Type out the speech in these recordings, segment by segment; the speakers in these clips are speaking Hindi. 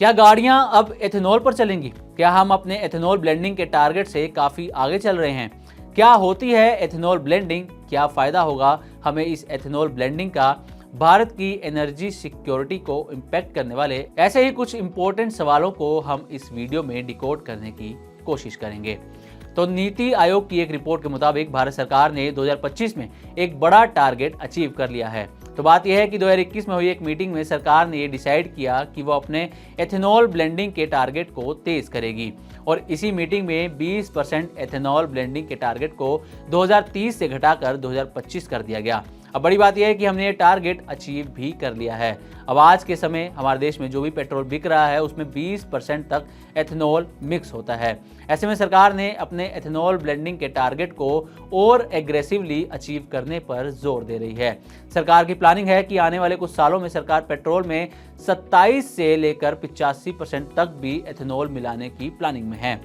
क्या गाड़ियां अब एथेनॉल पर चलेंगी? क्या हम अपने एथेनॉल ब्लेंडिंग के टारगेट से काफी आगे चल रहे हैं? क्या होती है एथेनॉल ब्लेंडिंग? क्या फायदा होगा हमें इस एथेनॉल ब्लेंडिंग का? भारत की एनर्जी सिक्योरिटी को इम्पैक्ट करने वाले ऐसे ही कुछ इंपॉर्टेंट सवालों को हम इस वीडियो में डिकोड करने की कोशिश करेंगे। तो नीति आयोग की एक रिपोर्ट के मुताबिक भारत सरकार ने 2025 में एक बड़ा टारगेट अचीव कर लिया है। तो बात यह है कि 2021 में हुई एक मीटिंग में सरकार ने ये डिसाइड किया कि वो अपने एथेनॉल ब्लेंडिंग के टारगेट को तेज करेगी और इसी मीटिंग में 20% एथेनॉल ब्लेंडिंग के टारगेट को 2030 से घटाकर 2025 कर दिया गया। अब बड़ी बात यह है कि हमने ये टारगेट अचीव भी कर लिया है। अब आज के समय हमारे देश में जो भी पेट्रोल बिक रहा है उसमें 20% तक एथेनॉल मिक्स होता है। ऐसे में सरकार ने अपने एथेनॉल ब्लेंडिंग के टारगेट को और एग्रेसिवली अचीव करने पर जोर दे रही है। सरकार की प्लानिंग है कि आने वाले कुछ सालों में सरकार पेट्रोल में 27 से लेकर 85% तक भी एथेनॉल मिलाने की प्लानिंग में है।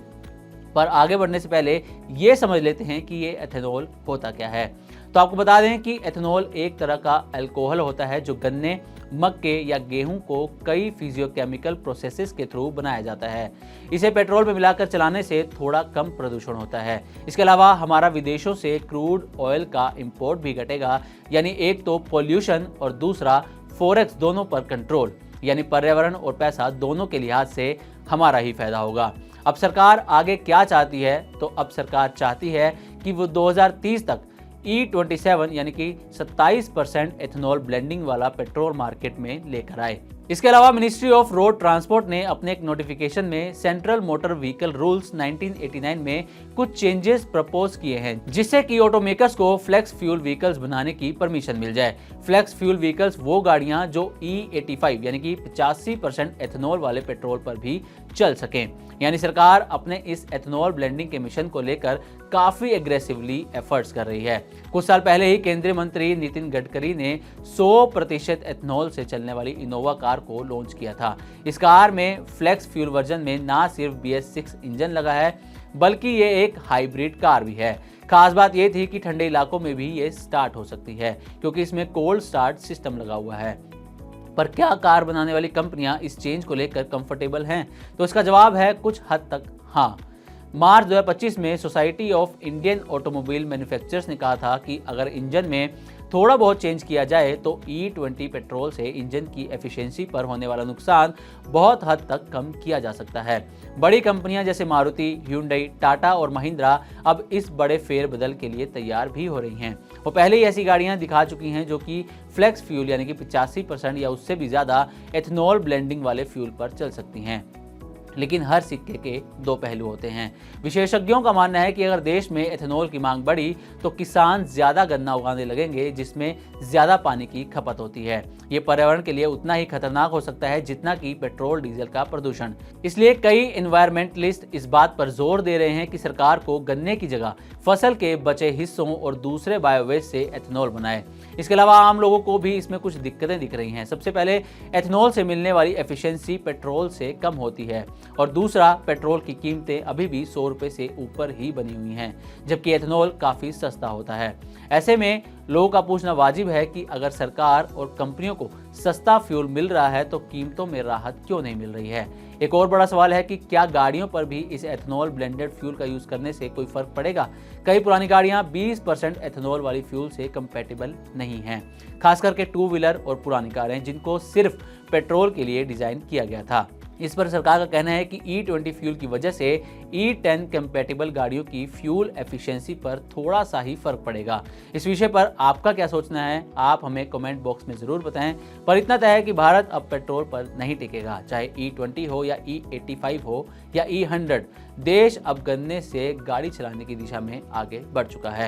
पर आगे बढ़ने से पहले ये समझ लेते हैं कि ये एथेनॉल होता क्या है। तो आपको बता दें कि एथेनॉल एक तरह का अल्कोहल होता है जो गन्ने, मक्के या गेहूं को कई फिजियोकेमिकल प्रोसेसेस के थ्रू बनाया जाता है। इसे पेट्रोल में मिलाकर चलाने से थोड़ा कम प्रदूषण होता है। इसके अलावा हमारा विदेशों से क्रूड ऑयल का इंपोर्ट भी घटेगा, यानी एक तो पोल्यूशन और दूसरा फॉरेक्स दोनों पर कंट्रोल, यानी पर्यावरण और पैसा दोनों के लिहाज से हमारा ही फायदा होगा। अब सरकार आगे क्या चाहती है? तो अब सरकार चाहती है कि वो 2030 तक E27 यानी कि 27% एथेनॉल ब्लेंडिंग वाला पेट्रोल मार्केट में लेकर आए। इसके अलावा मिनिस्ट्री ऑफ रोड ट्रांसपोर्ट ने अपने एक नोटिफिकेशन में सेंट्रल मोटर व्हीकल रूल्स 1989 में कुछ चेंजेस प्रपोज किए हैं, जिससे कि ऑटोमेकर्स को फ्लेक्स फ्यूल व्हीकल्स बनाने की परमिशन मिल जाए। फ्लेक्स फ्यूल व्हीकल्स वो गाड़ियां जो E85 यानी कि 85% एथेनॉल वाले पेट्रोल पर भी चल सकें। यानी सरकार अपने इस एथेनॉल ब्लेंडिंग के मिशन को लेकर काफी एग्रेसिवली एफर्ट्स कर रही है। कुछ साल पहले ही केंद्रीय मंत्री नितिन गडकरी ने 100% एथेनॉल से चलने वाली इनोवा कार को लॉन्च किया था। इस कार में फ्लेक्स फ्यूल वर्जन में ना सिर्फ BS6 इंजन लगा है बल्कि ये एक हाइब्रिड कार भी है। खास बात ये थी कि ठंडे इलाकों में भी ये स्टार्ट हो सकती है क्योंकि इसमें कोल्ड स्टार्ट सिस्टम लगा हुआ है। पर क्या कार बनाने वाली कंपनियां इस चेंज को लेकर कंफर्टेबल हैं? तो इसका जवाब है कुछ हद तक हाँ। मार्च 2025 में society of Indian automobile manufacturers ने कहा था कि अगर इंजन में थोड़ा बहुत चेंज किया जाए तो E20 पेट्रोल से इंजन की एफिशिएंसी पर होने वाला नुकसान बहुत हद तक कम किया जा सकता है। बड़ी कंपनियां जैसे मारुति, ह्युंडई, टाटा और महिंद्रा अब इस बड़े फेरबदल के लिए तैयार भी हो रही हैं। वो पहले ही ऐसी गाड़ियां दिखा चुकी हैं जो कि फ्लेक्स फ्यूल यानी कि 85% या उससे भी ज़्यादा एथेनॉल ब्लेंडिंग वाले फ्यूल पर चल सकती हैं। लेकिन हर सिक्के के दो पहलू होते हैं। विशेषज्ञों का मानना है कि अगर देश में एथेनॉल की मांग बढ़ी तो किसान ज्यादा गन्ना उगाने लगेंगे जिसमें ज्यादा पानी की खपत होती है। ये पर्यावरण के लिए उतना ही खतरनाक हो सकता है जितना कि पेट्रोल डीजल का प्रदूषण। इसलिए कई एनवायरमेंटलिस्ट इस बात पर जोर दे रहे हैं कि सरकार को गन्ने की जगह फसल के बचे हिस्सों और दूसरे बायोवेस्ट से एथेनॉल बनाए। इसके अलावा आम लोगों को भी इसमें कुछ दिक्कतें दिख रही हैं। सबसे पहले एथेनॉल से मिलने वाली एफिशिएंसी पेट्रोल से कम होती है और दूसरा पेट्रोल की कीमतें अभी भी 100 रुपये से ऊपर ही बनी हुई हैं, जबकि एथेनॉल काफ़ी सस्ता होता है। ऐसे में लोगों का पूछना वाजिब है कि अगर सरकार और कंपनियों को सस्ता फ्यूल मिल रहा है तो कीमतों में राहत क्यों नहीं मिल रही है। एक और बड़ा सवाल है कि क्या गाड़ियों पर भी इस एथेनॉल ब्लेंडेड फ्यूल का यूज़ करने से कोई फर्क पड़ेगा? कई पुरानी गाड़ियां 20% एथेनॉल वाली फ्यूल से कंपैटिबल नहीं हैं, खास करके 2 व्हीलर और पुरानी कारें जिनको सिर्फ पेट्रोल के लिए डिज़ाइन किया गया था। इस पर सरकार का कहना है कि E20 फ्यूल की वजह से E10 कंपैटिबल गाड़ियों की फ्यूल एफिशिएंसी पर थोड़ा सा ही फर्क पड़ेगा। इस विषय पर आपका क्या सोचना है? आप हमें कमेंट बॉक्स में ज़रूर बताएं। पर इतना तय है कि भारत अब पेट्रोल पर नहीं टिकेगा, चाहे E20 हो या E85 हो या E100। देश अब गन्ने से गाड़ी चलाने की दिशा में आगे बढ़ चुका है।